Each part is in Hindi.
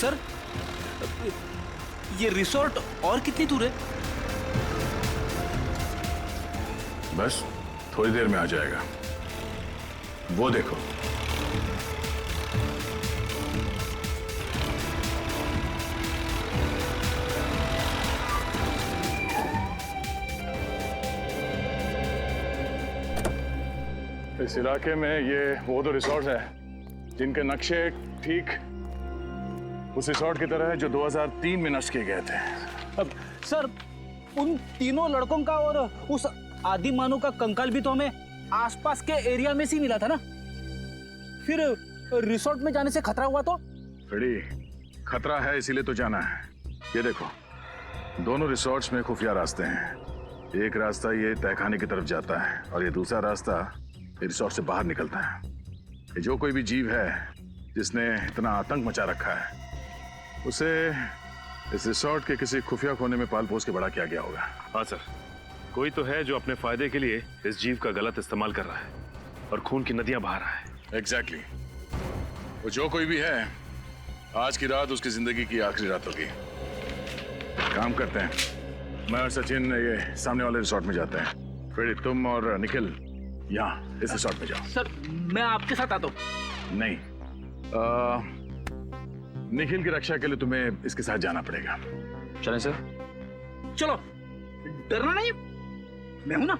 सर, ये रिसोर्ट और कितनी दूर है? बस थोड़ी देर में आ जाएगा, वो देखो। इस इलाके में ये वो दो रिसोर्ट है जिनके नक्शे ठीक उस रिसोर्ट की तरह है जो 2003 में नष्ट किए गए थे। अब सर, उन तीनों लड़कों का और उस आदि मानव का कंकाल भी तो हमें आसपास के एरिया में से मिला था ना। फिर रिसोर्ट में जाने से खतरा हुआ तो? बड़ी खतरा है इसीलिए तो जाना है। ये देखो, दोनों रिसोर्ट्स में खुफिया रास्ते हैं। एक रास्ता ये तहखाने की तरफ जाता है और ये दूसरा रास्ता रिसोर्ट से बाहर निकलता है। ये जो कोई भी जीव है जिसने इतना आतंक मचा रखा है, उसे इस रिसोर्ट के किसी खुफिया कोने में पाल पोस के बड़ा किया गया होगा। हाँ सर, कोई तो है जो अपने फायदे के लिए इस जीव का गलत इस्तेमाल कर रहा है और खून की नदियां बहा रहा है। एग्जैक्टली। वो जो कोई भी है, आज की रात उसकी जिंदगी की आखिरी रात होगी। काम करते हैं, मैं और सचिन ये सामने वाले रिसोर्ट में जाते हैं, फिर तुम और निखिल यहाँ इस रिसोर्ट में जाओ। सर, मैं आपके साथ आता हूँ। नहीं, निखिल की रक्षा के लिए तुम्हें इसके साथ जाना पड़ेगा। चलें सर? चलो, डरना नहीं, मैं हूं ना।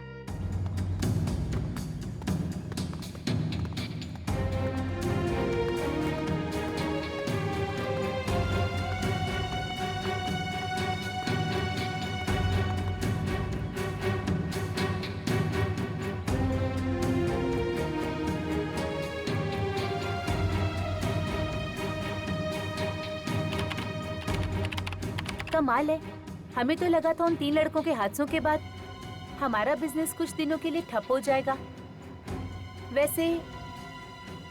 कमाल है, हमें तो लगा था उन 3 लड़कों के हादसों के बाद हमारा बिजनेस कुछ दिनों के लिए ठप हो जाएगा। वैसे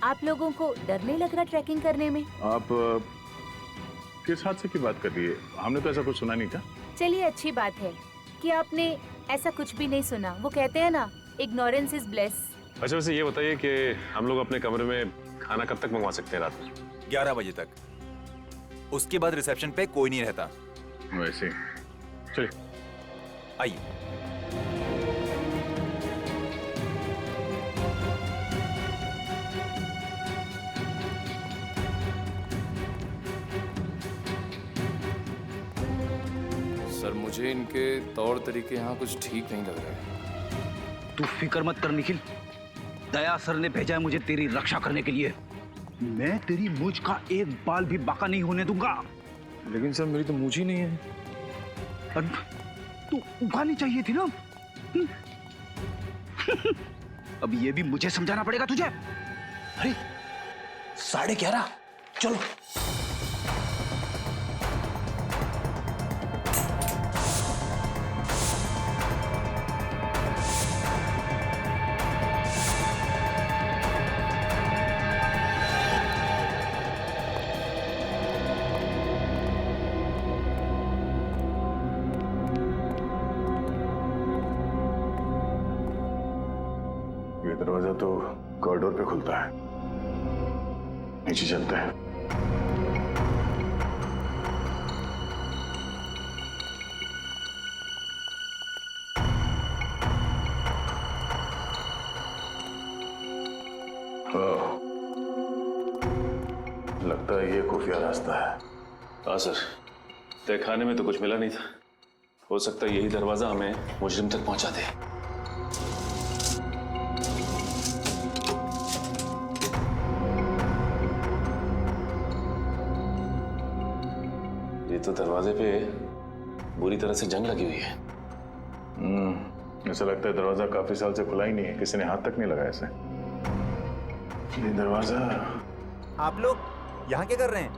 आप लोगों को डर नहीं लग रहा ट्रैकिंग करने में? आप किस हादसे की बात कर रही है? हमने तो ऐसा कुछ सुना नहीं था। चलिए, अच्छी बात है कि आपने ऐसा कुछ भी नहीं सुना। वो कहते हैं ना, इग्नोरेंस इज ब्लेस। अच्छा, वैसे ये बताइए कि हम लोग अपने कमरे में खाना कब तक मंगवा सकते हैं? रात में 11 बजे तक। उसके बाद रिसेप्शन पे कोई नहीं रहता। वैसे चलिए, आइए। सर, मुझे इनके तौर तरीके यहाँ कुछ ठीक नहीं लग रहे। तू फिक्र मत कर निखिल, दया सर ने भेजा है मुझे तेरी रक्षा करने के लिए। मैं तेरी मूंछ का एक बाल भी बाका नहीं होने दूंगा। लेकिन सर, मेरी तो मूंछ ही नहीं है। तू उगानी चाहिए थी ना। अब ये भी मुझे समझाना पड़ेगा तुझे। अरे 11:30, चलो। दरवाजा तो कॉरिडोर पे खुलता है, नीचे चलते हैं। लगता है ये खुफिया रास्ता है। हाँ सर, तहखाने में तो कुछ मिला नहीं था। हो सकता है यही दरवाजा हमें मुजरिम तक पहुंचा दे। ये तो दरवाजे पे बुरी तरह से जंग लगी हुई है। ऐसा लगता है दरवाजा काफी साल से खुला ही नहीं है, किसी ने हाथ तक नहीं लगाया इसे। ये दरवाजा। आप लोग यहाँ क्या कर रहे हैं?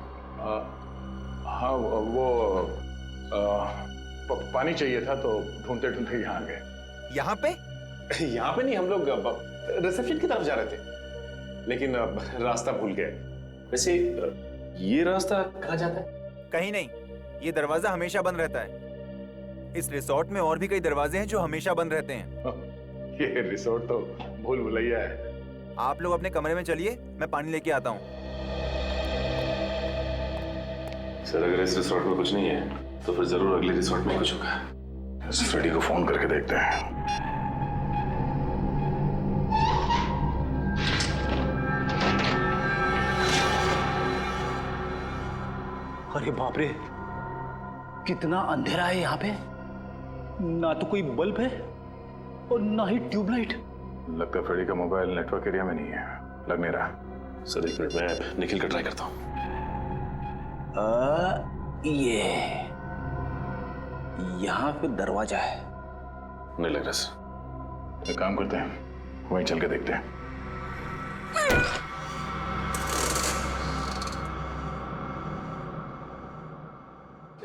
हाँ, वो पानी चाहिए था तो ढूंढते ढूंढते यहाँ आ गए। यहाँ पे? यहाँ पे नहीं, हम लोग रिसेप्शन की तरफ जा रहे थे, लेकिन रास्ता भूल गए। वैसे ये रास्ता कहाँ जाता है? कहीं नहीं, ये दरवाजा हमेशा बंद रहता है। इस रिसोर्ट में और भी कई दरवाजे हैं जो हमेशा बंद रहते हैं। ये रिसोर्ट तो भूल भुलैया है। आप लोग अपने कमरे में चलिए, मैं पानी लेके आता हूँ। सर अगर इस रिसोर्ट में कुछ नहीं है तो फिर जरूर अगले रिसोर्ट में कुछ होगा। इस फ्रेडी को फोन करके देखते हैं। अरे बाप रे, कितना अंधेरा है यहाँ पे। ना तो कोई बल्ब है और ना ही ट्यूबलाइट। लगता है फ्रेडी का मोबाइल नेटवर्क एरिया में नहीं है, लग नहीं रहा। सर एक मिनट, मैं निखिल का ट्राई करता हूँ। ये यहाँ पे दरवाजा है। नहीं लग रहा सर। एक काम करते हैं, वहीं चल के देखते हैं।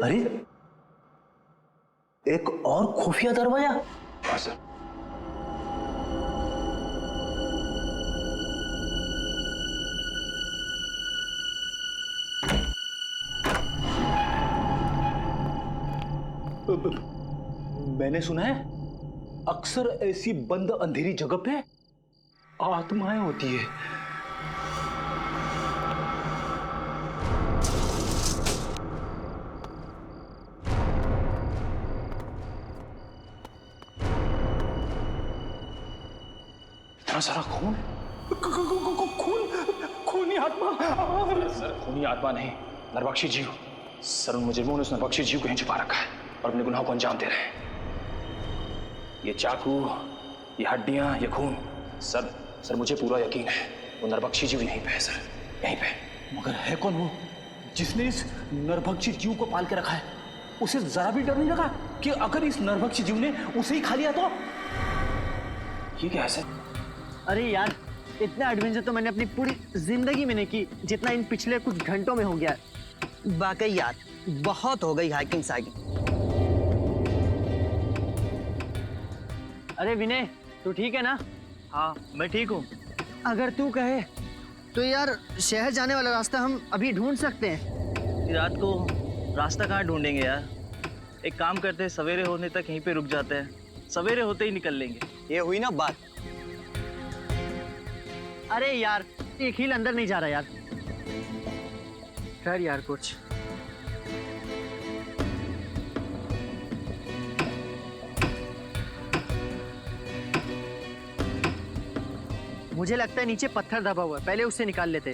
अरे, एक और खुफिया दरवाजा। हाँ सर। मैंने सुना है अक्सर ऐसी बंद अंधेरी जगह पे आत्माएं होती है। इतना सारा खून, खूनी आत्मा। सर खूनी आत्मा नहीं, नरबख्शी जीव। सर उन मुजरिमों ने उस नरबख्शी जीव को यहीं छुपा रखा है और अपने गुनाहों को अंजाम दे रहे हैं। ये चाकू, ये हड्डियां, ये खून, सर मुझे पूरा यकीन है वो नरबख्शी जीव यहीं पे है सर, यहीं पे। मगर है कौन वो जिसने इस नरभक्षी जीव को पाल के रखा है? उसे जरा भी डर नहीं लगा कि अगर इस नरभक्षी जीव ने उसे ही खा लिया तो? ये क्या है सर? अरे यार, इतना एडवेंचर तो मैंने अपनी पूरी जिंदगी में नहीं की जितना इन पिछले कुछ घंटों में हो गया है। वाकई यार, बहुत हो गई हाइकिंग साइकिंग। अरे विनय, तू ठीक है ना? हाँ, मैं ठीक हूँ। अगर तू कहे तो यार शहर जाने वाला रास्ता हम अभी ढूंढ सकते हैं। रात को रास्ता कहाँ ढूंढेंगे यार? एक काम करते हैं, सवेरे होने तक यहीं पे रुक जाते हैं, सवेरे होते ही निकल लेंगे। ये हुई ना बात। अरे यार, एक हील अंदर नहीं जा रहा यार। कर यार कुछ। मुझे लगता है नीचे पत्थर दबा हुआ है, पहले उससे निकाल लेते।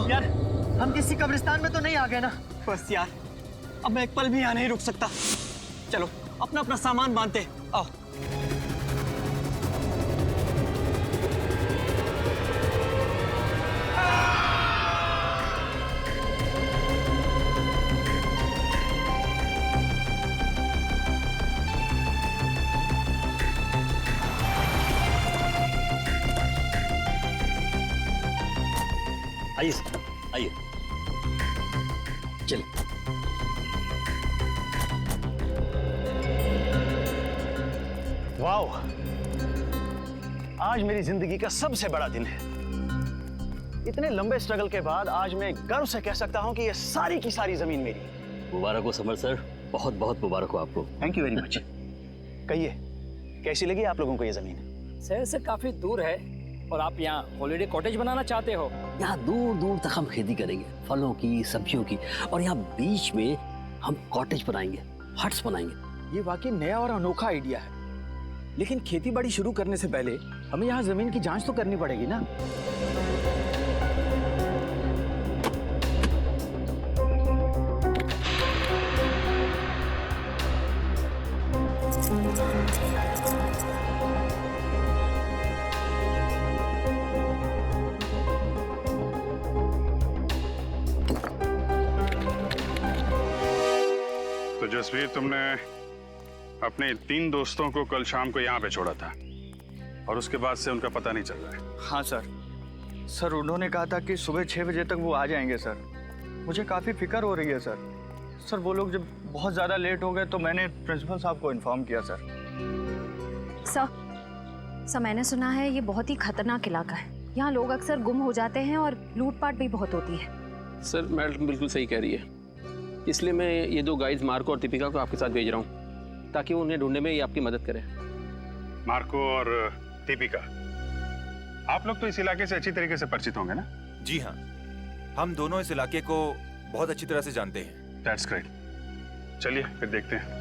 यार, हम किसी कब्रिस्तान में तो नहीं आ गए ना? बस यार, अब मैं एक पल भी यहाँ नहीं रुक सकता। चलो अपना अपना सामान बांधते, आओ। आइए सर, आइए। चलिए। वाओ, आज मेरी जिंदगी का सबसे बड़ा दिन है। इतने लंबे स्ट्रगल के बाद आज मैं गर्व से कह सकता हूं कि ये सारी की सारी जमीन मेरी है। मुबारक हो समर सर, बहुत बहुत मुबारक हो आपको। Thank you very much. कहिए, कैसी लगी आप लोगों को ये जमीन? शहर से काफी दूर है और आप यहाँ हॉलिडे कॉटेज बनाना चाहते हो? यहाँ दूर दूर तक हम खेती करेंगे, फलों की, सब्जियों की, और यहाँ बीच में हम कॉटेज बनाएंगे, हट्स बनाएंगे। ये वाकई नया और अनोखा आइडिया है, लेकिन खेती बाड़ी शुरू करने से पहले हमें यहाँ जमीन की जांच तो करनी पड़ेगी ना। तो जसवीर, तुमने अपने 3 दोस्तों को कल शाम को यहाँ पे छोड़ा था और उसके बाद से उनका पता नहीं चल रहा है। हाँ सर, उन्होंने कहा था कि सुबह 6 बजे तक वो आ जाएंगे सर। मुझे काफ़ी फिक्र हो रही है सर। वो लोग जब बहुत ज़्यादा लेट हो गए तो मैंने प्रिंसिपल साहब को इन्फॉर्म किया सर। सर, मैंने सुना है ये बहुत ही खतरनाक इलाका है। यहाँ लोग अक्सर गुम हो जाते हैं और लूटपाट भी बहुत होती है। सर मैडम बिल्कुल सही कह रही है, इसलिए मैं ये 2 गाइड्स मार्को और दीपिका को आपके साथ भेज रहा हूँ ताकि वो उन्हें ढूंढने में ये आपकी मदद करें। मार्को और दीपिका, आप लोग तो इस इलाके से अच्छी तरीके से परिचित होंगे ना? जी हाँ, हम दोनों इस इलाके को बहुत अच्छी तरह से जानते हैं। That's great. चलिए फिर देखते हैं।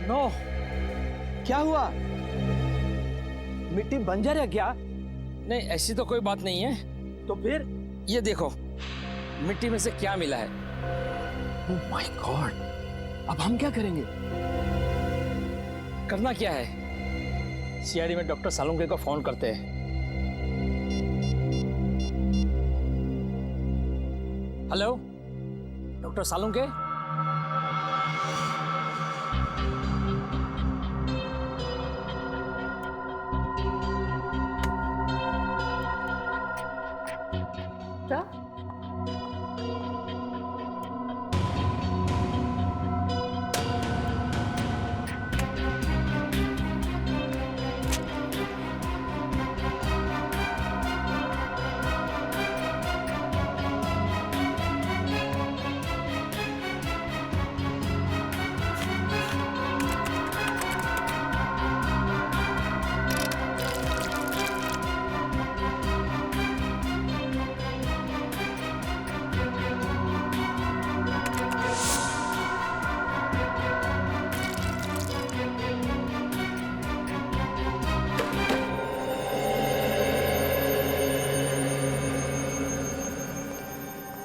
नो, क्या हुआ? मिट्टी बंजर है क्या? नहीं, ऐसी तो कोई बात नहीं है। तो फिर ये देखो, मिट्टी में से क्या मिला है। ओह माय गॉड, अब हम क्या करेंगे? करना क्या है, सीआईडी में डॉक्टर सालुंके को फोन करते हैं। Hello doctor Salunke?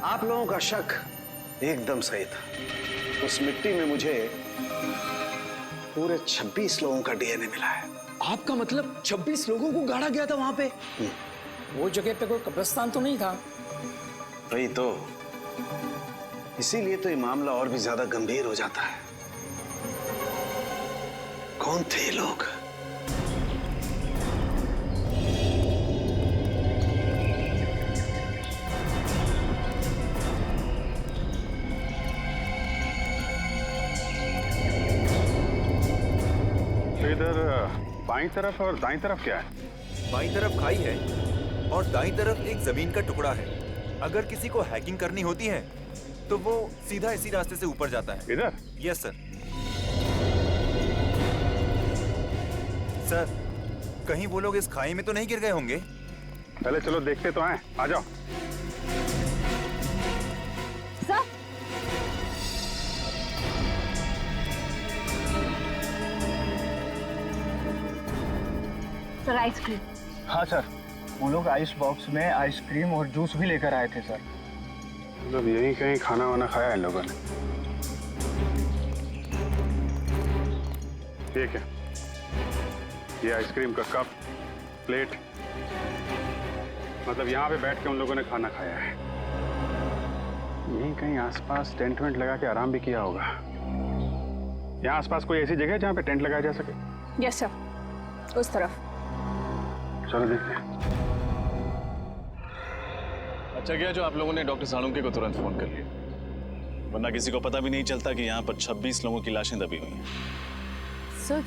आप लोगों का शक एकदम सही था। उस मिट्टी में मुझे पूरे 26 लोगों का डीएनए मिला है। आपका मतलब 26 लोगों को गाड़ा गया था वहां पे? वो जगह पे कोई कब्रिस्तान तो नहीं था? वही तो, इसीलिए तो ये मामला और भी ज्यादा गंभीर हो जाता है। कौन थे ये लोग? इधर बाईं तरफ और दाईं तरफ क्या है? बाईं तरफ खाई है और दाईं तरफ एक जमीन का टुकड़ा है। अगर किसी को हैकिंग करनी होती है तो वो सीधा इसी रास्ते से ऊपर जाता है। इधर? Yes sir. सर, कहीं वो लोग इस खाई में तो नहीं गिर गए होंगे? पहले चलो देखते तो हैं, आ जाओ। Sir ice cream. हाँ सर, वो लोग आइस बॉक्स में आइसक्रीम और जूस भी लेकर आए थे सर। मतलब यहीं कहीं खाना वाना खाया इन लोगों ने। ठीक है, ये आइसक्रीम का कप, प्लेट, मतलब यहाँ पे बैठ के उन लोगों ने खाना खाया है। यहीं कहीं आसपास टेंट वेंट लगा के आराम भी किया होगा। यहाँ आसपास कोई ऐसी जगह है जहाँ पे टेंट लगाया जा सके? यस सर, उस तरफ। चलो देखते हैं। अच्छा किया जो आप लोगों ने डॉक्टर सालुंके को तुरंत फोन कर लिया, वरना किसी को पता भी नहीं चलता कि यहाँ पर 26 लोगों की लाशें दबी हुई हैं। सर,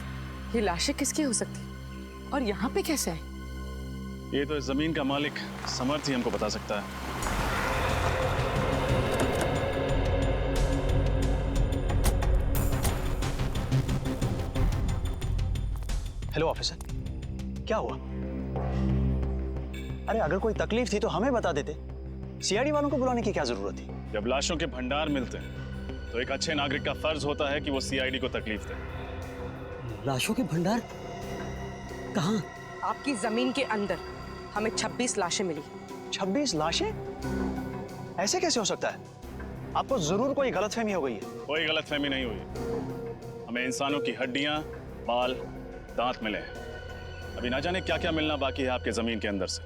ये लाशें किसकी हो सकती और यहाँ पे कैसे है? ये तो इस जमीन का मालिक समर्थ ही हमको बता सकता है। हेलो ऑफिसर, क्या हुआ? अरे अगर कोई तकलीफ थी तो हमें बता देते। सीआईडी वालों को बुलाने की क्या जरूरत थी? जब लाशों के भंडार मिलते हैं तो एक अच्छे नागरिक का फर्ज होता है कि वो सीआईडी को तकलीफ दे। लाशों के भंडार कहाँ? आपकी जमीन के अंदर हमें 26 लाशें मिली। 26 लाशें? ऐसे कैसे हो सकता है? आपको जरूर कोई गलतफहमी हो गई है। कोई गलतफहमी नहीं हुई। हमें इंसानों की हड्डियां, बाल, दांत मिले हैं। अभी ना जाने क्या क्या मिलना बाकी है आपके जमीन के अंदर से।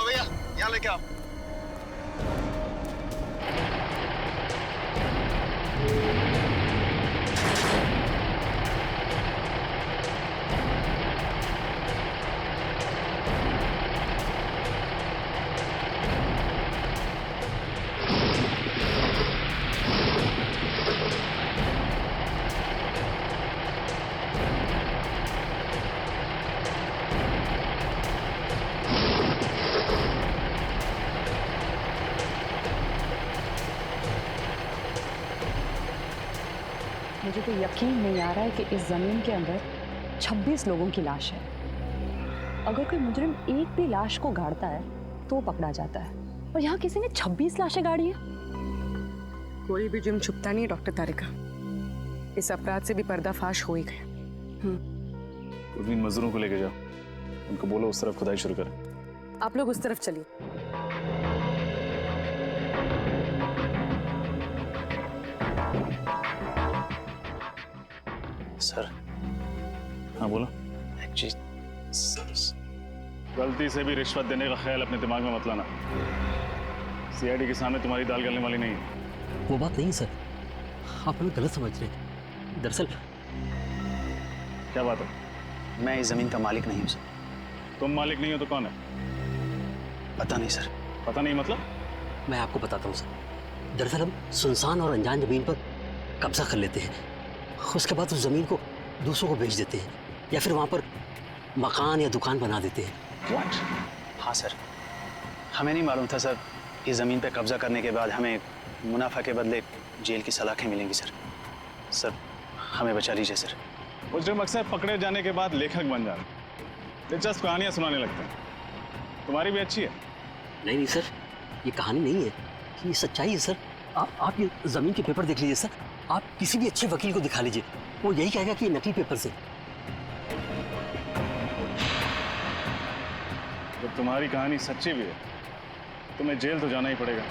भैया यहाँ लेके आओ। मुझे तो यकीन नहीं आ रहा है कि इस जमीन के अंदर 26 लोगों की लाश है। अगर कोई मुजरिम एक भी लाश को गाड़ता है तो पकड़ा जाता है, और यहाँ किसी ने 26 लाशें गाड़ी है। कोई भी जुर्म छुपता नहीं है डॉक्टर तारिका। इस अपराध से भी पर्दाफाश हो ही गया। उन मजदूरों को लेके जाओ, उनको बोलो उस तरफ खुदाई शुरू करें। आप लोग उस तरफ चलिए। सर। हाँ बोलो। गलती से भी रिश्वत देने का ख्याल अपने दिमाग में मत लाना। सीआईडी के सामने तुम्हारी दाल गलने वाली नहीं है। वो बात नहीं सर, आप हमें गलत समझ रहे हैं। दरअसल क्या बात है? मैं इस जमीन का मालिक नहीं हूँ सर। तुम मालिक नहीं हो तो कौन है? पता नहीं सर। पता नहीं मतलब? मैं आपको बताता हूँ सर। दरअसल हम सुनसान और अनजान जमीन पर कब्जा कर लेते हैं, उसके बाद उस जमीन को दूसरों को बेच देते हैं, या फिर वहाँ पर मकान या दुकान बना देते हैं। What? हाँ सर, हमें नहीं मालूम था सर। इस जमीन पर कब्जा करने के बाद हमें मुनाफा के बदले जेल की सलाखें मिलेंगी सर। सर हमें बचा लीजिए सर। मुजरिम अक्सर पकड़े जाने के बाद लेखक बन जाते हैं, दिलचस्प कहानियां सुनाने लगते हैं। तुम्हारी भी अच्छी है। नहीं नहीं सर, ये कहानी नहीं है, ये सच्चाई है सर। आप ये जमीन के पेपर देख लीजिए सर। आप किसी भी अच्छे वकील को दिखा लीजिए, वो यही कहेगा कि ये नकली पेपर से। जब तुम्हारी कहानी सच्ची भी है, तुम्हें जेल तो जाना ही पड़ेगा।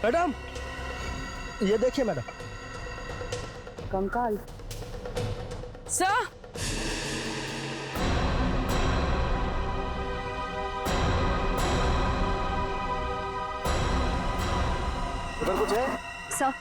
मैडम, ये देखिए मैडम। कंकाल। सर, उधर कुछ है? सर,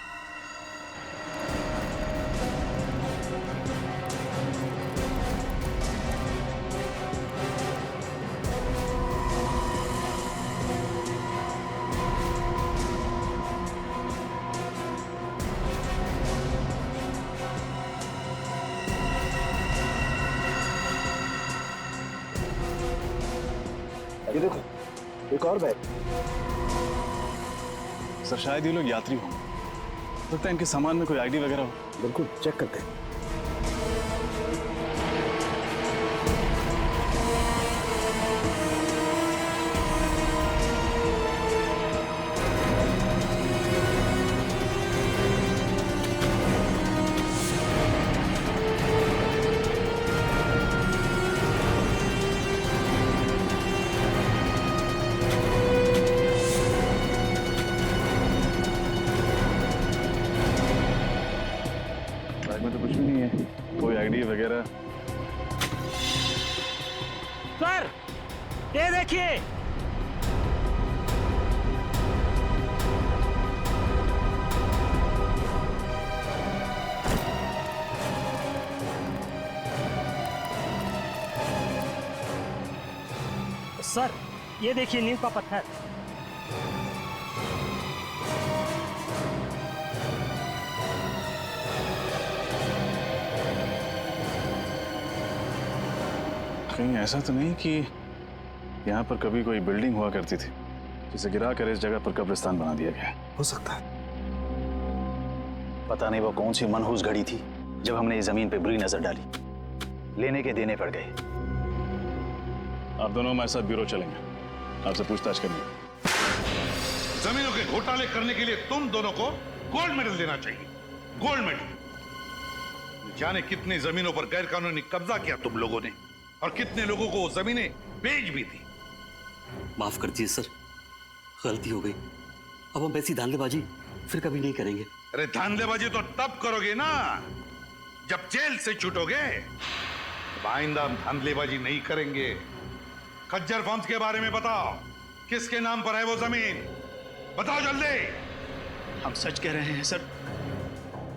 ये देखो, एक और बैग। सर शायद ये लोग यात्री हों। लगता है इनके सामान में कोई आईडी वगैरह हो। बिल्कुल, चेक करते हैं। सर ये देखिए, सर ये देखिए नीम का पत्थर। कहीं ऐसा तो नहीं कि यहाँ पर कभी कोई बिल्डिंग हुआ करती थी जिसे गिरा कर इस जगह पर कब्रिस्तान बना दिया गया? हो सकता है। पता नहीं वो कौन सी मनहूस घड़ी थी जब हमने इस जमीन पे बुरी नजर डाली। लेने के देने पड़ गए। आप दोनों हमारे साथ ब्यूरो चलेंगे, आपसे पूछताछ करनी। जमीनों के घोटाले करने के लिए तुम दोनों को गोल्ड मेडल देना चाहिए। Gold medal. जाने कितनी जमीनों पर गैर कानूनी कब्जा किया तुम लोगों ने और कितने लोगों को जमीनें बेच भी दी। माफ कर दीजिए सर, गलती हो गई। अब हम ऐसी धांधलेबाजी फिर कभी नहीं करेंगे। अरे धांधलेबाजी तो तब करोगे ना जब जेल से छूटोगे। आइंदा हम धांधलेबाजी नहीं करेंगे। खज्जर फार्म्स के बारे में बताओ, किसके नाम पर है वो जमीन? बताओ जल्दी। हम सच कह रहे हैं सर,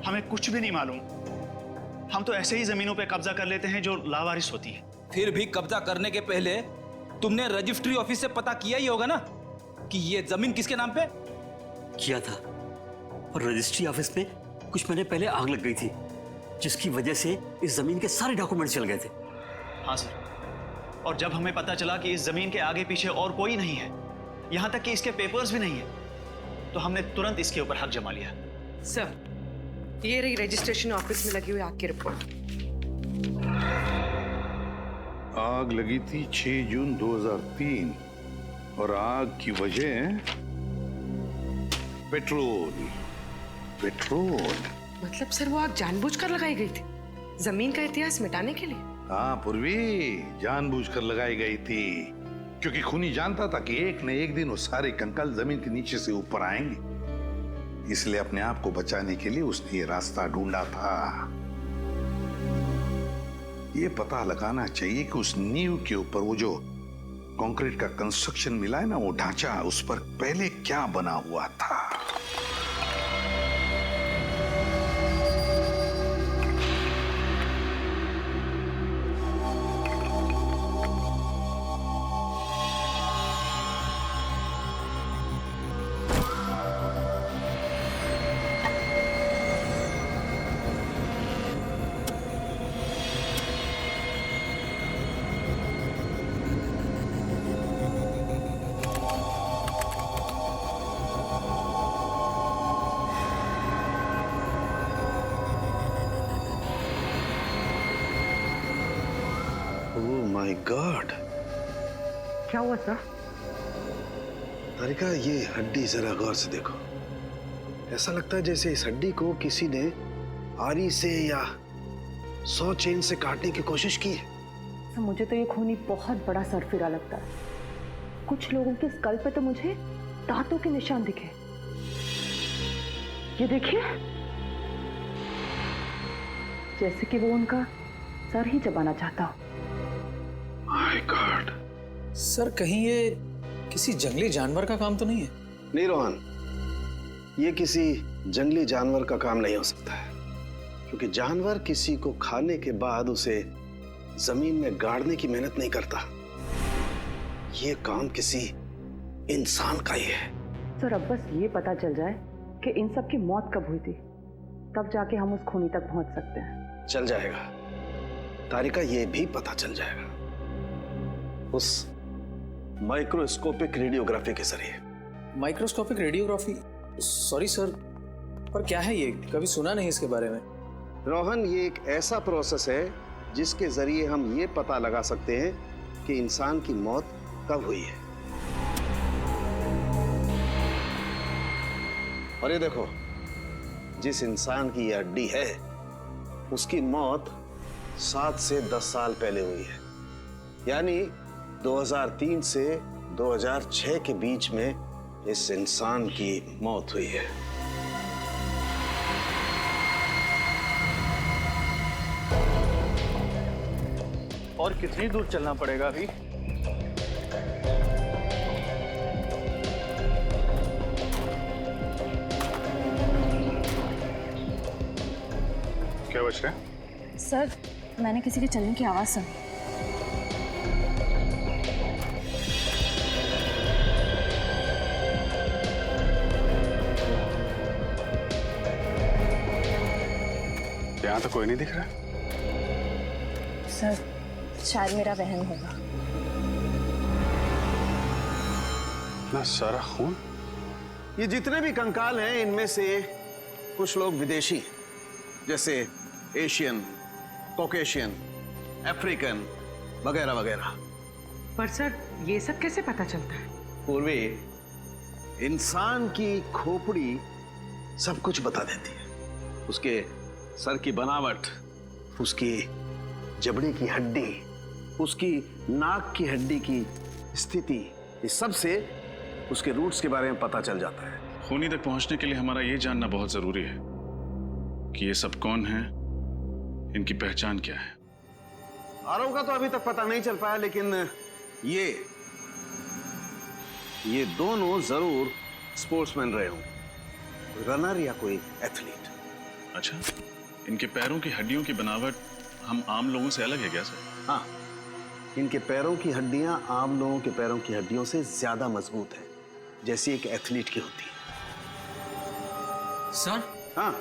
हमें कुछ भी नहीं मालूम। हम तो ऐसे ही जमीनों पे कब्जा कर लेते हैं जो लावारिस होती है। फिर भी कब्जा करने के पहले तुमने रजिस्ट्री ऑफिस से पता किया ही होगा ना कि ये जमीन किसके नाम पे? किया था, और रजिस्ट्री ऑफिस में कुछ महीने पहले आग लग गई थी, जिसकी वजह से इस जमीन के सारे डॉक्यूमेंट चल गए थे। हाँ सर, और जब हमें पता चला कि इस जमीन के आगे पीछे और कोई नहीं है, यहाँ तक कि इसके पेपर्स भी नहीं है, तो हमने तुरंत इसके ऊपर हक जमा लिया। सर, ये रही रजिस्ट्रेशन ऑफिस में लगी हुई आग की रिपोर्ट। आग लगी थी 6 जून 2003 और आग की वजह पेट्रोल। पेट्रोल मतलब सर वो आग जानबूझकर लगाई गई थी जमीन का इतिहास मिटाने के लिए? हाँ पूर्वी, जानबूझकर लगाई गई थी क्योंकि खूनी जानता था कि एक न एक दिन वो सारे कंकाल जमीन के नीचे से ऊपर आएंगे। इसलिए अपने आप को बचाने के लिए उसने ये रास्ता ढूंढा था। ये पता लगाना चाहिए कि उस नींव के ऊपर वो जो कंक्रीट का कंस्ट्रक्शन मिला है ना, वो ढांचा, उस पर पहले क्या बना हुआ था। माय गॉड, क्या हुआ सर? तारिका, ये हड्डी जरा गौर से देखो। ऐसा लगता है जैसे इस हड्डी को किसी ने आरी से या 100 चेन से काटने की कोशिश की है। सर, मुझे तो ये खूनी बहुत बड़ा सरफिरा लगता है। कुछ लोगों के स्कल पे तो मुझे दांतों के निशान दिखे। ये देखिए, जैसे कि वो उनका सर ही चबाना चाहता हो। My God. सर, कहीं ये किसी जंगली जानवर का काम तो नहीं है? नहीं रोहन, ये किसी जंगली जानवर का काम नहीं हो सकता है, क्योंकि जानवर किसी को खाने के बाद उसे जमीन में गाड़ने की मेहनत नहीं करता। ये काम किसी इंसान का ही है। सर, अब बस ये पता चल जाए कि इन सब की मौत कब हुई थी, तब जाके हम उस खूनी तक पहुंच सकते हैं। चल जाएगा तारिका, ये भी पता चल जाएगा उस माइक्रोस्कोपिक रेडियोग्राफी के जरिए। Microscopic radiography? सॉरी सर, पर क्या है ये? कभी सुना नहीं इसके बारे में। रोहन, ये एक ऐसा प्रोसेस है जिसके जरिए हम ये पता लगा सकते हैं कि इंसान की मौत कब हुई है। और ये देखो, जिस इंसान की ये हड्डी है उसकी मौत 7 से 10 साल पहले हुई है, यानी 2003 से 2006 के बीच में इस इंसान की मौत हुई है। और कितनी दूर चलना पड़ेगा अभी? हुआ श्रेया? सर मैंने किसी के चलने की आवाज़ सुनी। यहाँ तो कोई नहीं दिख रहा। सर शायद मेरा वहम होगा। ना सारा खून। ये जितने भी कंकाल हैं इनमें से कुछ लोग विदेशी हैं, जैसे एशियन, कॉकेशियन, अफ्रीकन वगैरह वगैरह। पर सर ये सब कैसे पता चलता है? पूर्वी, इंसान की खोपड़ी सब कुछ बता देती है। उसके सर की बनावट, उसकी जबड़े की हड्डी, उसकी नाक की हड्डी की स्थिति, इस सब से उसके रूट्स के बारे में पता चल जाता है। खूनी तक पहुंचने के लिए हमारा ये जानना बहुत जरूरी है कि ये सब कौन है, इनकी पहचान क्या है। आरव का तो अभी तक पता नहीं चल पाया, लेकिन ये दोनों जरूर स्पोर्ट्समैन रहे होंगे, रनर या कोई एथलीट। अच्छा, इनके पैरों की हड्डियों की बनावट हम आम लोगों से अलग है क्या सर? हाँ, इनके पैरों की हड्डियां आम लोगों के पैरों की हड्डियों से ज्यादा मजबूत है, जैसी एक एथलीट की होती है। सर? हाँ।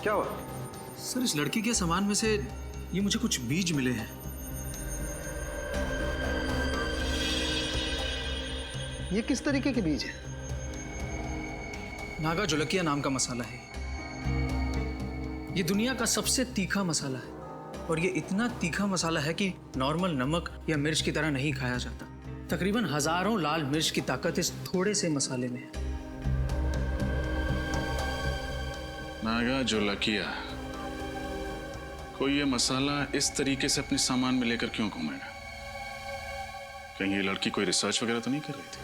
क्या हुआ? सर इस लड़की के सामान में से ये मुझे कुछ बीज मिले हैं। ये किस तरीके के बीज हैं? नागा जोलकिया नाम का मसाला है। ये दुनिया का सबसे तीखा मसाला है और ये इतना तीखा मसाला है कि नॉर्मल नमक या मिर्च की तरह नहीं खाया जाता। तकरीबन हजारों लाल मिर्च की ताकत इस थोड़े से मसाले में है। नागा जोलकिया, कोई ये मसाला इस तरीके से अपने सामान में लेकर क्यों घूमेगा? कहीं ये लड़की कोई रिसर्च वगैरह तो नहीं कर रही थी?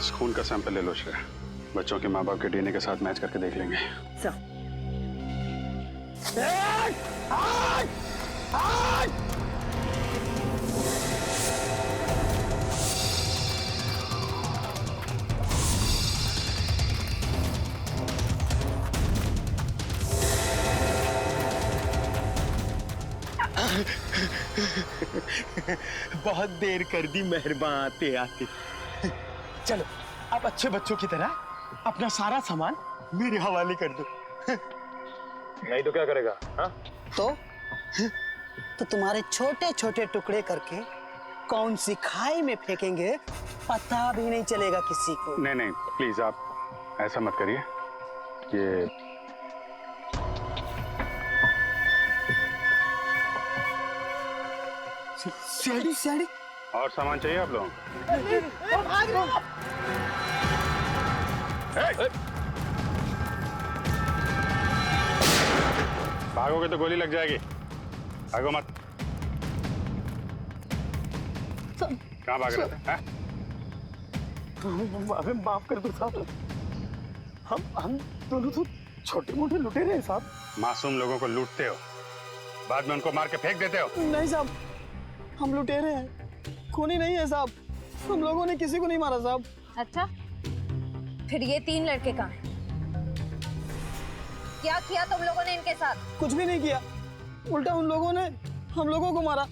इस खून का सैंपल ले लो श्रेया, बच्चों के माँ बाप के डीएनए के साथ मैच करके देख लेंगे। बहुत देर कर दी मेहरबान आते आते। चलो आप अच्छे बच्चों की तरह अपना सारा सामान मेरे हवाले कर दो। नहीं तो क्या करेगा? हाँ? तो तुम्हारे छोटे छोटे टुकड़े करके कौन सी खाई में फेंकेंगे पता भी नहीं चलेगा किसी को। नहीं नहीं प्लीज आप ऐसा मत करिए। ये सीढ़ी सीढ़ी और सामान चाहिए आप लोगों को? भागोगे तो गोली लग जाएगी, भागो मत। कहाँ भाग रहे थे? हमें माफ कर दो साहब, हम दोनों तो छोटे मोटे लुटेरे हैं साहब। मासूम लोगों को लूटते हो, बाद में उनको मार के फेंक देते हो। नहीं साहब, हम लुटेरे हैं, खूनी नहीं है साहब। हम लोगों ने किसी को नहीं मारा साहब। अच्छा, फिर ये 3 लड़के कहाँ हैं? क्या किया तुम लोगों ने इनके साथ? कुछ भी नहीं किया, उल्टा उन लोगों ने हम लोगों को मारा।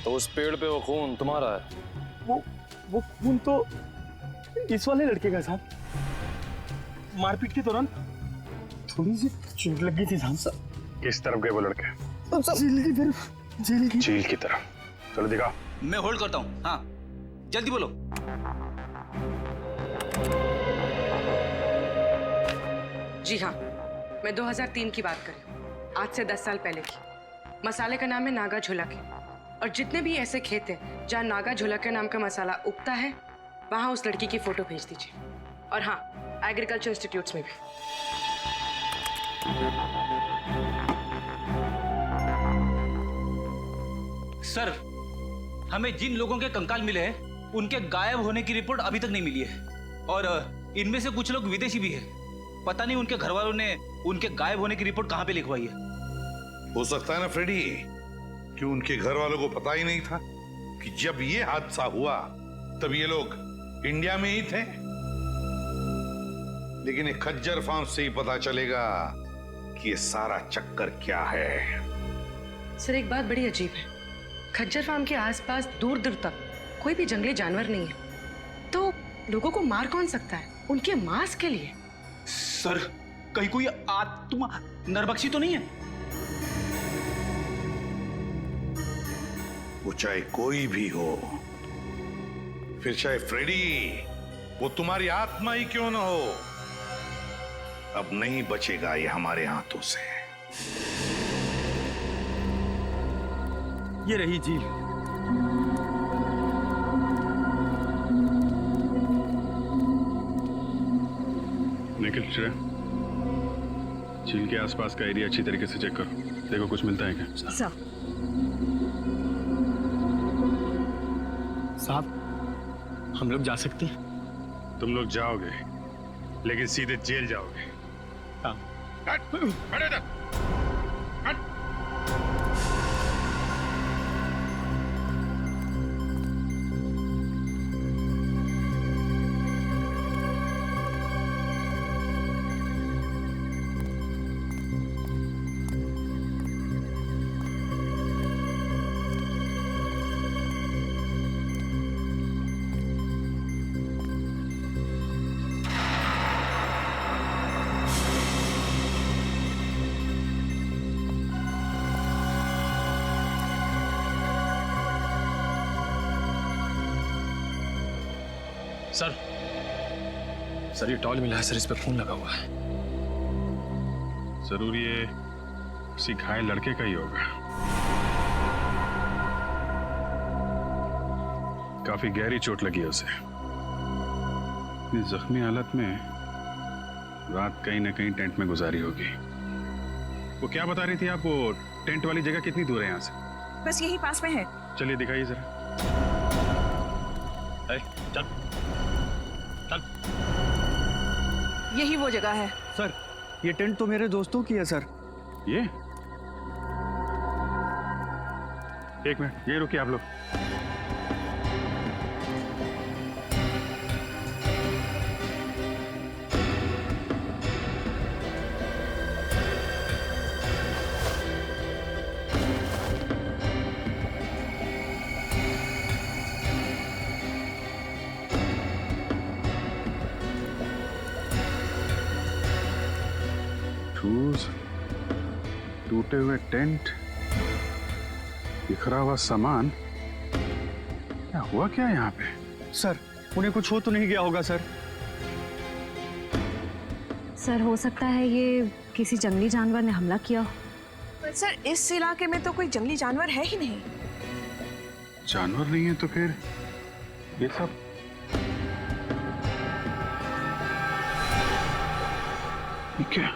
तो उस पेड़ पे वो खून तुम्हारा है? वो खून तो इस वाले लड़के का साहब। मारपीट के दौरान थोड़ी सी चोट लगी थी साहब। किस तरफ गए वो लड़के? जेल की तरफ। झील की तरफ। चलो दिखाओ। मैं होल्ड करता हूँ। हाँ जल्दी बोलो। जी हाँ, मैं 2003 की बात कर रही हूँ, आज से 10 साल पहले की। मसाले का नाम है नागा झोलके, और जितने भी ऐसे खेत हैं जहाँ नागा झोलके नाम का मसाला उगता है, वहाँ उस लड़की की फोटो भेज दीजिए। और हाँ, एग्रीकल्चर इंस्टीट्यूट्स में भी। सर, हमें जिन लोगों के कंकाल मिले हैं उनके गायब होने की रिपोर्ट अभी तक नहीं मिली है, और इनमें से कुछ लोग विदेशी भी हैं। पता नहीं उनके घर वालों ने उनके गायब होने की रिपोर्ट कहां पे लिखवाई है। हो सकता है ना फ्रेडी कि उनके घर वालों को पता ही नहीं था कि जब ये हादसा हुआ तब ये लोग इंडिया में ही थे, लेकिन ये खज्जर फार्म से ही पता चलेगा कि ये सारा चक्कर क्या है। सर एक बात बड़ी अजीब है, खज्जर फार्म के आसपास दूर दूर तक कोई भी जंगली जानवर नहीं है, तो लोगों को मार कौन सकता है उनके मांस के लिए? सर कहीं कोई आत्मा नरबक्षी तो नहीं है? वो चाहे कोई भी हो, फिर चाहे फ्रेडी, वो तुम्हारी आत्मा ही क्यों ना हो, अब नहीं बचेगा ये हमारे हाथों से। ये रही झील। निखिल, श्रेया, झील के आसपास का एरिया अच्छी तरीके से चेक करो, देखो कुछ मिलता है क्या। साहब हम लोग जा सकते हैं? तुम लोग जाओगे, लेकिन सीधे जेल जाओगे। हाँ। खड़े रह। सर ये टॉल मिला है सर, इस पे खून लगा हुआ है। जरूर ये किसी घायल लड़के का ही होगा। काफी गहरी चोट लगी है उसे। इतनी जख्मी हालत में रात कहीं ना कहीं टेंट में गुजारी होगी। वो क्या बता रही थी आप, वो टेंट वाली जगह कितनी दूर है यहाँ से? बस यही पास में है। चलिए दिखाइए जरा। चल चल। यही वो जगह है। सर ये टेंट तो मेरे दोस्तों की है सर। ये एक मिनट, ये रुकिए आप लोग। टूटे हुए टेंट, बिखरा हुआ सामान, क्या हुआ क्या यहाँ पे? सर उन्हें कुछ हो तो नहीं गया होगा सर? सर हो सकता है ये किसी जंगली जानवर ने हमला किया हो। पर सर इस इलाके में तो कोई जंगली जानवर है ही नहीं। जानवर नहीं है तो फिर ये सब? ये क्या?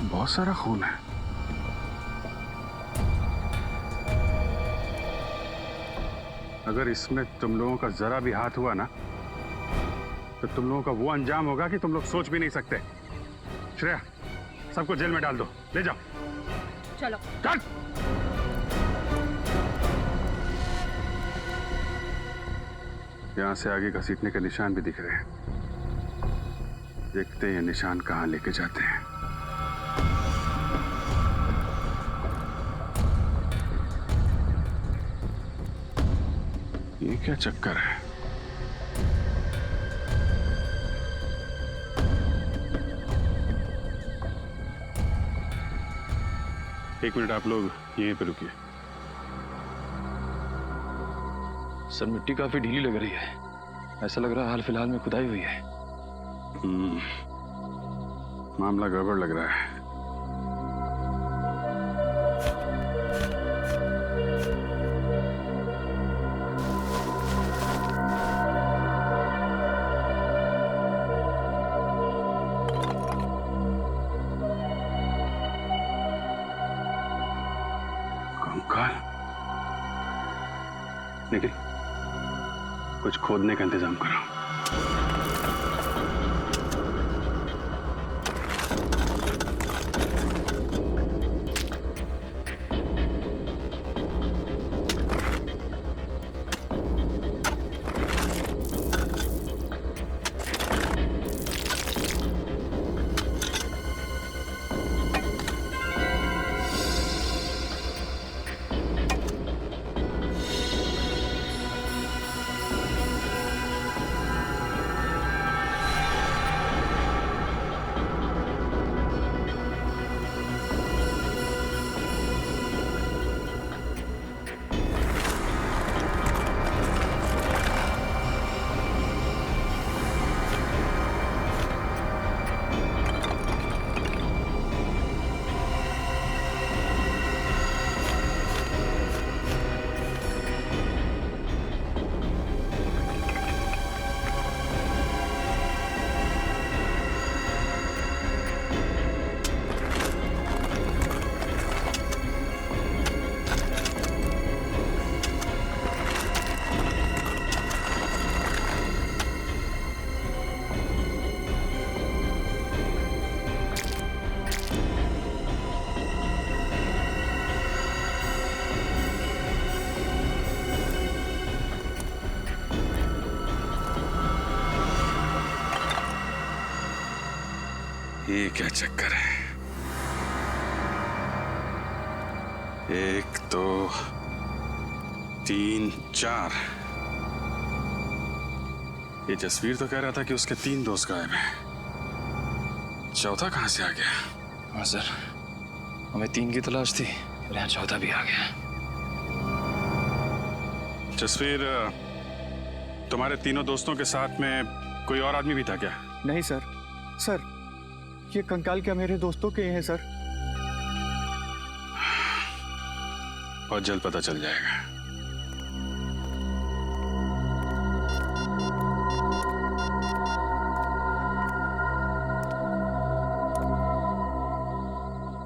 बहुत सारा खून है। अगर इसमें तुम लोगों का जरा भी हाथ हुआ ना, तो तुम लोगों का वो अंजाम होगा कि तुम लोग सोच भी नहीं सकते। श्रेया, सबको जेल में डाल दो, ले जाओ। चलो चल। यहां से आगे घसीटने के निशान भी दिख रहे हैं। देखते हैं ये निशान कहां लेके जाते हैं। ये क्या चक्कर है? एक मिनट, आप लोग यहीं पे रुकिए। सर मिट्टी काफी ढीली लग रही है, ऐसा लग रहा है हाल फिलहाल में खुदाई हुई है। मामला गड़बड़ लग रहा है। निखिल, कुछ खोदने का इंतजाम करो। ये क्या चक्कर है? 1 2 3 4। ये जसवीर तो कह रहा था कि उसके 3 दोस्त गायब हैं। चौथा कहां से आ गया? हाँ सर, हमें 3 की तलाश थी और यहाँ चौथा भी आ गया। जसवीर, तुम्हारे तीनों दोस्तों के साथ में कोई और आदमी भी था क्या? नहीं सर। सर, ये कंकाल क्या मेरे दोस्तों के हैं सर? बहुत जल्द पता चल जाएगा।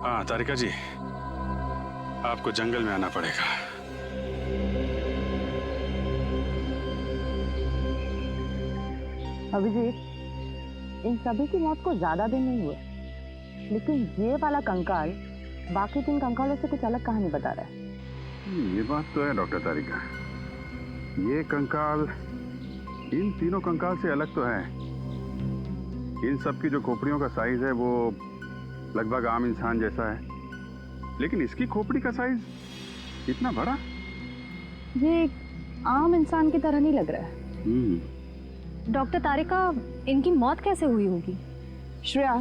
हाँ तारिका जी, आपको जंगल में आना पड़ेगा। अभिजीत, इन सभी की मौत को ज्यादा दिन नहीं हुए, लेकिन ये वाला कंकाल बाकी 3 कंकालों से कुछ अलग कहानी बता रहा है। ये बात तो है डॉक्टर तारिका, ये कंकाल इन तीनों कंकाल से अलग तो है। इन सब की जो खोपड़ियों का साइज है वो लगभग आम इंसान जैसा है, लेकिन इसकी खोपड़ी का साइज इतना बड़ा। ये एक आम इंसान की तरह नहीं लग रहा है। डॉक्टर तारिका, इनकी मौत कैसे हुई होगी? श्रेया,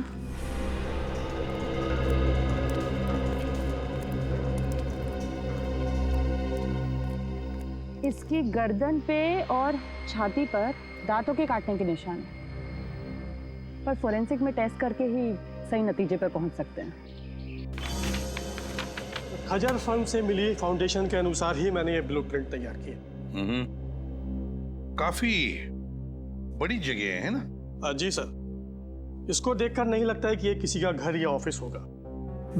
इसकी गर्दन पे और छाती पर दांतों के काटने के निशान हैं, पर फोरेंसिक में टेस्ट करके ही सही नतीजे पर पहुंच सकते हैं। खजर फर्म से मिली फाउंडेशन के अनुसार ही मैंने ये ब्लूप्रिंट तैयार किया। काफी बड़ी जगह है ना? जी सर। इसको देखकर नहीं लगता है कि ये किसी का घर या ऑफिस होगा।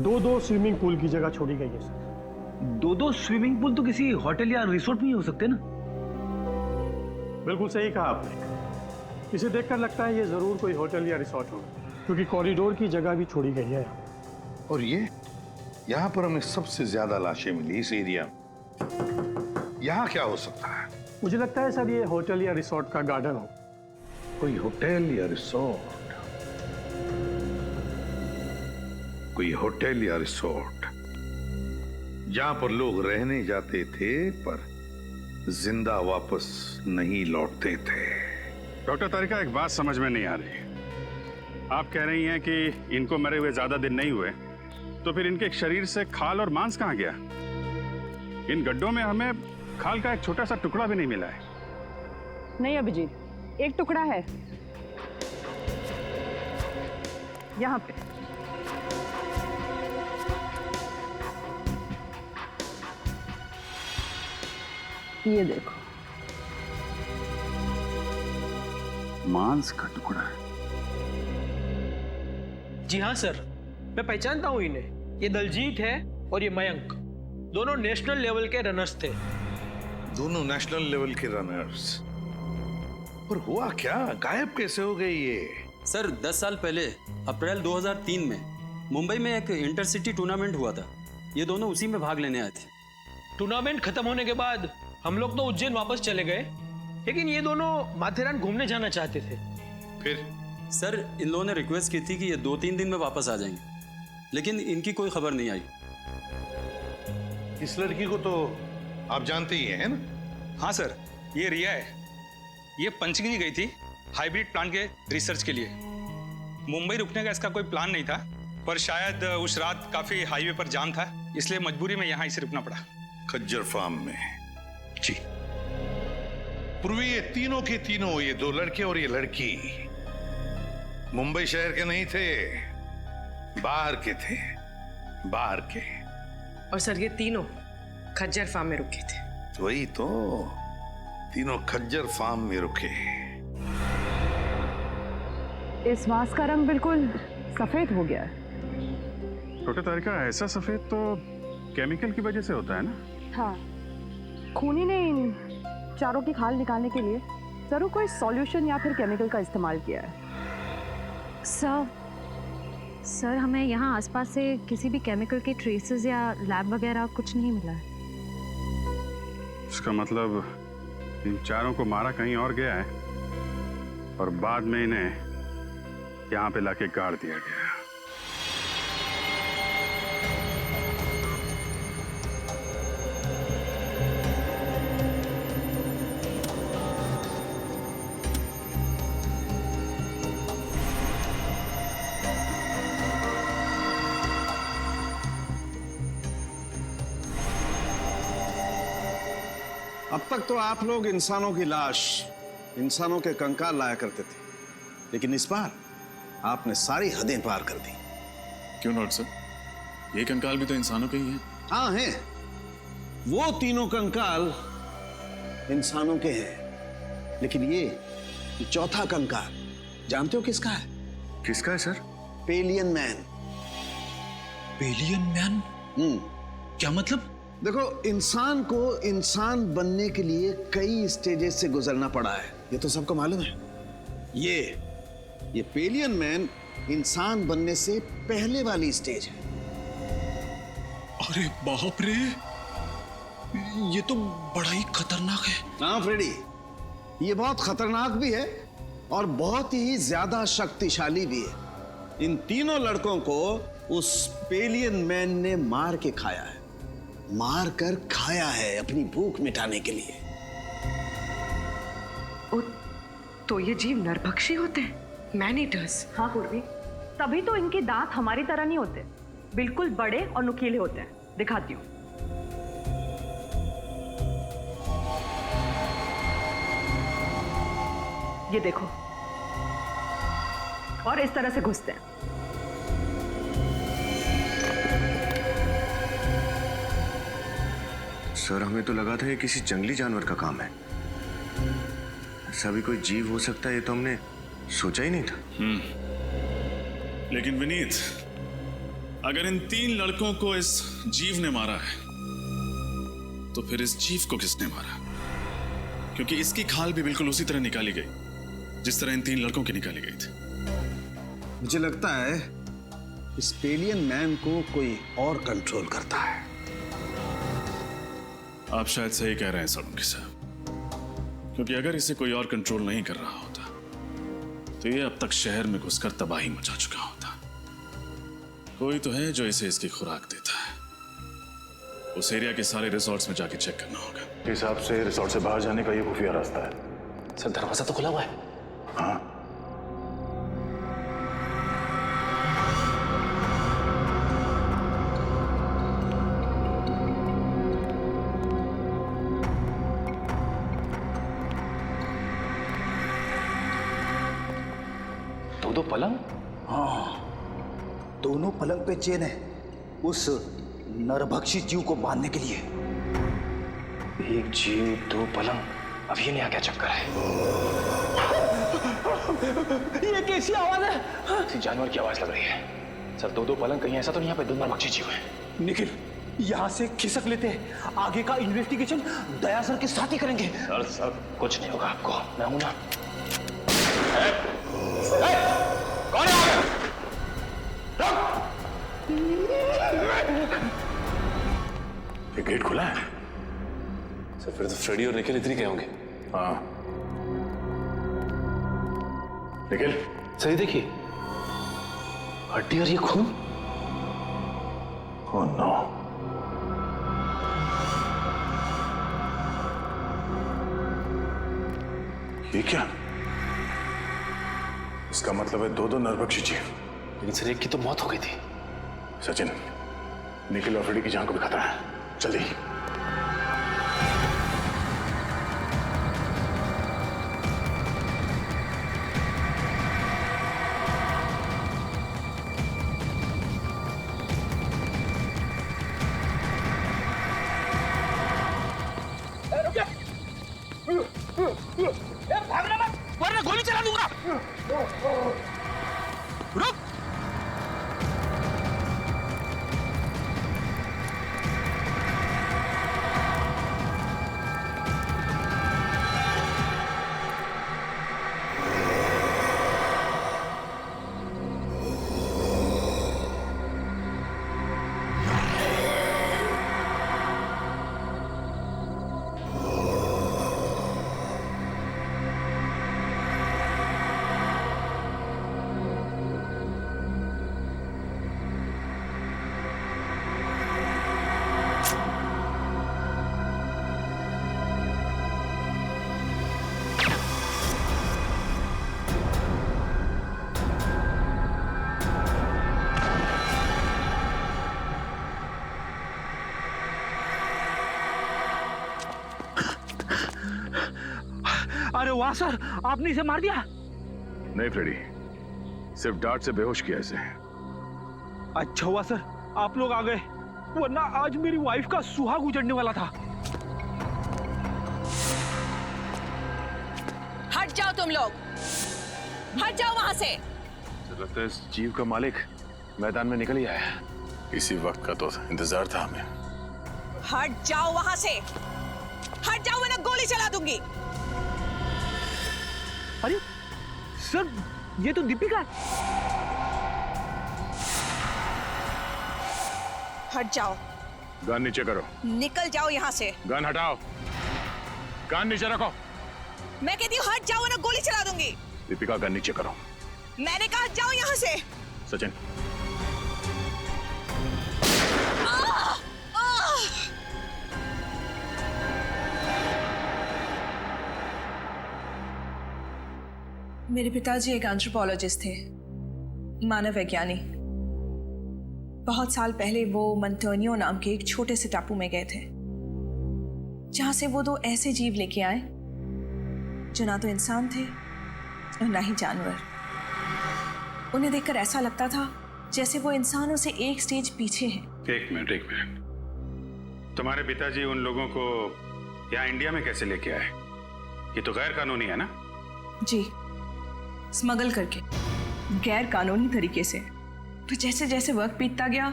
2 स्विमिंग पूल की जगह छोड़ी गई है सर। 2 स्विमिंग पूल तो किसी होटल या रिसोर्ट में ही हो सकते हैं ना? बिल्कुल सही कहा आपने। इसे देखकर लगता है ये जरूर कोई होटल या रिसोर्ट होगा, क्योंकि कॉरिडोर की जगह भी छोड़ी गई है। और ये यहाँ पर हमें सबसे ज्यादा लाशें मिली इस एरिया में। यहाँ क्या हो सकता है? मुझे लगता है सर ये होटल या रिसोर्ट का गार्डन हो। कोई होटल या रिसोर्ट, कोई होटल या रिसोर्ट जहां पर लोग रहने जाते थे पर जिंदा वापस नहीं लौटते थे। डॉक्टर तारिका, एक बात समझ में नहीं आ रही। आप कह रही हैं कि इनको मरे हुए ज्यादा दिन नहीं हुए, तो फिर इनके शरीर से खाल और मांस कहाँ गया? इन गड्ढों में हमें खाल का एक छोटा सा टुकड़ा भी नहीं मिला है। नहीं अभिजीत, एक टुकड़ा है यहाँ पे। ये देखो, मांस का टुकड़ा है। जी हाँ सर, मैं पहचानता हूँ इन्हें। ये दलजीत है और ये मयंक, दोनों नेशनल लेवल के रनर्स थे। दोनों नेशनल लेवल के रनर्स? पर हुआ क्या? गायब कैसे हो गई ये? सर 10 साल पहले अप्रैल 2003 में मुंबई में एक इंटरसिटी टूर्नामेंट हुआ था। ये दोनों उसी में भाग लेने आए थे। टूर्नामेंट खत्म होने के बाद हम लोग तो उज्जैन वापस चले गए, लेकिन ये दोनों माथेरान घूमने जाना चाहते थे। फिर सर इन लोगों ने रिक्वेस्ट की थी कि ये 2-3 दिन में वापस आ जाएंगे, लेकिन इनकी कोई खबर नहीं आई। इस लड़की को तो आप जानते ही हैं ना? हाँ सर, ये रिया है। ये पंचगिनी गई थी हाइब्रिड प्लांट के रिसर्च के लिए। मुंबई रुकने का इसका कोई प्लान नहीं था, पर शायद उस रात काफी हाईवे पर जाम था, इसलिए मजबूरी में यहाँ इसे रुकना पड़ा। खज्जर फार्म में? जी। पूर्वी ये तीनों के तीनों, ये 2 लड़के और ये लड़की मुंबई शहर के नहीं थे, बाहर के थे, बाहर के। और सर ये तीनों खज्जर फार्म में रुके थे। वही तो, तीनों खज्जर फार्म में रुके। इस मांस का रंग बिल्कुल सफेद हो गया है। डॉक्टर तारिका, ऐसा सफेद तो केमिकल की वजह से होता है ना? हाँ, खूनी ने इन चारों की खाल निकालने के लिए जरूर कोई सॉल्यूशन या फिर केमिकल का इस्तेमाल किया है। सर हमें यहाँ आसपास से किसी भी केमिकल के ट्रेसेस या लैब वगैरह कुछ नहीं मिला है। इसका मतलब इन चारों को मारा कहीं और गया है और बाद में इन्हें यहाँ पे लाके गाड़ दिया गया। अब तक तो आप लोग इंसानों की लाश, इंसानों के कंकाल लाया करते थे, लेकिन इस बार आपने सारी हदें पार कर दी। क्यों लॉर्ड सर? ये कंकाल भी तो इंसानों के ही हैं। हाँ हैं। वो तीनों कंकाल इंसानों के हैं, लेकिन ये चौथा कंकाल जानते हो किसका है? किसका है sir? Pavilion man. Pavilion man? क्या मतलब? देखो, इंसान को इंसान बनने के लिए कई स्टेजेस से गुजरना पड़ा है, ये तो सबको मालूम है। ये पेलियन मैन इंसान बनने से पहले वाली स्टेज है। अरे बाप रे, ये तो बड़ा ही खतरनाक है। हाँ फ्रेडी, ये बहुत खतरनाक भी है और बहुत ही ज्यादा शक्तिशाली भी है। इन तीनों लड़कों को उस पेलियन मैन ने मार के खाया है, मार कर खाया है अपनी भूख मिटाने के लिए। तो ये जीव नरभक्षी होते हैं, मैन ईटर्स। हाँ पूर्वी, तभी तो इनके दांत हमारी तरह नहीं होते, बिल्कुल बड़े और नुकीले होते हैं। दिखाती हूँ। ये देखो, और इस तरह से घुसते हैं। सर, हमें तो लगा था ये किसी जंगली जानवर का काम है। ऐसा भी कोई जीव हो सकता है, ये तो हमने सोचा ही नहीं था। लेकिन विनीत, अगर इन तीन लड़कों को इस जीव ने मारा है, तो फिर इस जीव को किसने मारा? क्योंकि इसकी खाल भी बिल्कुल उसी तरह निकाली गई जिस तरह इन तीन लड़कों की निकाली गई थी। मुझे लगता है इस पेलियन मैन को कोई और कंट्रोल करता है। आप शायद सही कह रहे हैं सोलंकी साहब, क्योंकि अगर इसे कोई और कंट्रोल नहीं कर रहा होता तो ये अब तक शहर में घुसकर तबाही मचा चुका होता। कोई तो है जो इसे इसकी खुराक देता है। उस एरिया के सारे रिसोर्ट्स में जाके चेक करना होगा। इस हिसाब से रिसोर्ट से बाहर जाने का ये खुफिया रास्ता है। सर, दरवाजा तो खुला हुआ है। हाँ, दो पलंग? हाँ, दोनों पलंग पे चेन है उस नरभक्षी जीव को बांधने के लिए। एक जीव, दो पलंग, अब ये नया क्या चक्कर है? ये कैसी आवाज है? किसी जानवर की आवाज लग रही है। सर, दो पलंग, कहीं ऐसा तो नहीं यहाँ पे दो नरभक्षी जीव है? निखिल, यहाँ से खिसक लेते हैं, आगे का इन्वेस्टिगेशन दया सर के साथ ही करेंगे। सर कुछ नहीं होगा आपको, मैं हूं ना। कौन है? ये गेट खुला है। सर, फिर तो फ्रेडी और निखिल इतनी गए होंगे। हाँ, निखिल सही देखिए, हड्डी और ये खून। ओह नो, ये क्या? इसका मतलब है दो नरभक्षी जीव। लेकिन सर, एक की तो मौत हो गई थी। सचिन, निखिल और फ्रेडी की जान को भी खतरा है, जल्दी। भागना मत, वरना गोली चला दूंगा। रुक। अरे वाह सर, आपने इसे मार दिया? नहीं फ्रेडी, सिर्फ डांट से बेहोश किया इसे। अच्छा हुआ सर आप लोग आ गए, वरना आज मेरी वाइफ का सुहाग उजड़ने वाला था। हट जाओ तुम लोग, हट जाओ वहां से। लगता है इस जीव का मालिक मैदान में निकल ही आया। इसी वक्त का तो इंतजार था हमें। हट जाओ वहां से, हट जाओ वरना गोली चला दूंगी। अरे सर, ये तो दीपिका है। हट जाओ। गन नीचे करो। निकल जाओ यहाँ से। गन हटाओ, गन नीचे रखो। मैं कहती हूँ हट जाओ वरना गोली चला दूंगी। दीपिका गन नीचे करो। मैंने कहा हट जाओ यहाँ से। सचिन। मेरे पिताजी एक एंथ्रोपोलॉजिस्ट थे, मानव वैज्ञानी। बहुत साल पहले वो मंटोनियो नाम के एक छोटे से टापू में गए थे, जहां से वो दो ऐसे जीव लेके आए जो ना तो इंसान थे और ना ही जानवर। उन्हें देखकर ऐसा लगता था जैसे वो इंसानों से एक स्टेज पीछे हैं। एक मिनट, तुम्हारे पिताजी उन लोगों को यहाँ इंडिया में कैसे लेके आए? ये तो गैर कानूनी है ना? जी, स्मगल करके, गैर कानूनी तरीके से। तो जैसे जैसे वक्त बीतता गया,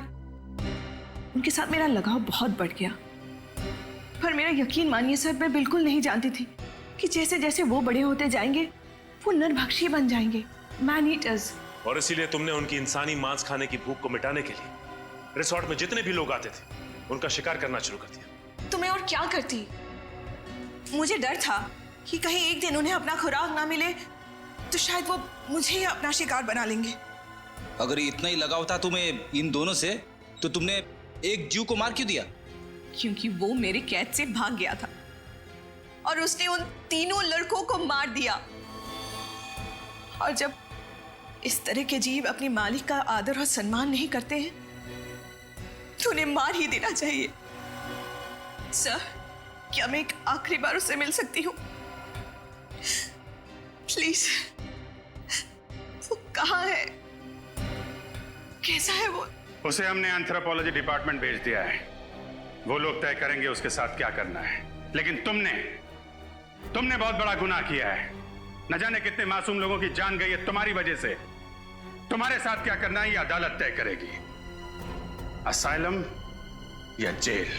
उनके साथ मेरा लगाव बहुत बढ़ गया। पर मेरा यकीन मानिए सर, मैं बिल्कुल नहीं जानती थी कि जैसे जैसे वो बड़े होते जाएंगे वो नरभक्षी बन जाएंगे, मैन ईटर्स। और इसीलिए तुमने उनकी इंसानी मांस खाने की भूख को मिटाने के लिए रिसोर्ट में जितने भी लोग आते थे उनका शिकार करना शुरू कर दिया। तो मैं और क्या करती? मुझे डर था कि कहीं एक दिन उन्हें अपना खुराक ना मिले तो शायद वो मुझे ही अपना शिकार बना लेंगे। अगर इतना ही लगाव था तुम्हें इन दोनों से, तो तुमने एक जीव को मार क्यों दिया? क्योंकि वो मेरे कैद से भाग गया था और उसने उन तीनों लड़कों को मार दिया। और जब इस तरह के जीव अपने मालिक का आदर और सम्मान नहीं करते हैं तो उन्हें मार ही देना चाहिए। सर, क्या मैं एक आखिरी बार उससे मिल सकती हूँ? प्लीज। वो कहाँ है? कैसा है वो? उसे हमने एंथ्रोपोलॉजी डिपार्टमेंट भेज दिया है, वो लोग तय करेंगे उसके साथ क्या करना है। लेकिन तुमने बहुत बड़ा गुनाह किया है। न जाने कितने मासूम लोगों की जान गई है तुम्हारी वजह से। तुम्हारे साथ क्या करना है ये अदालत तय करेगी, असाइलम या जेल।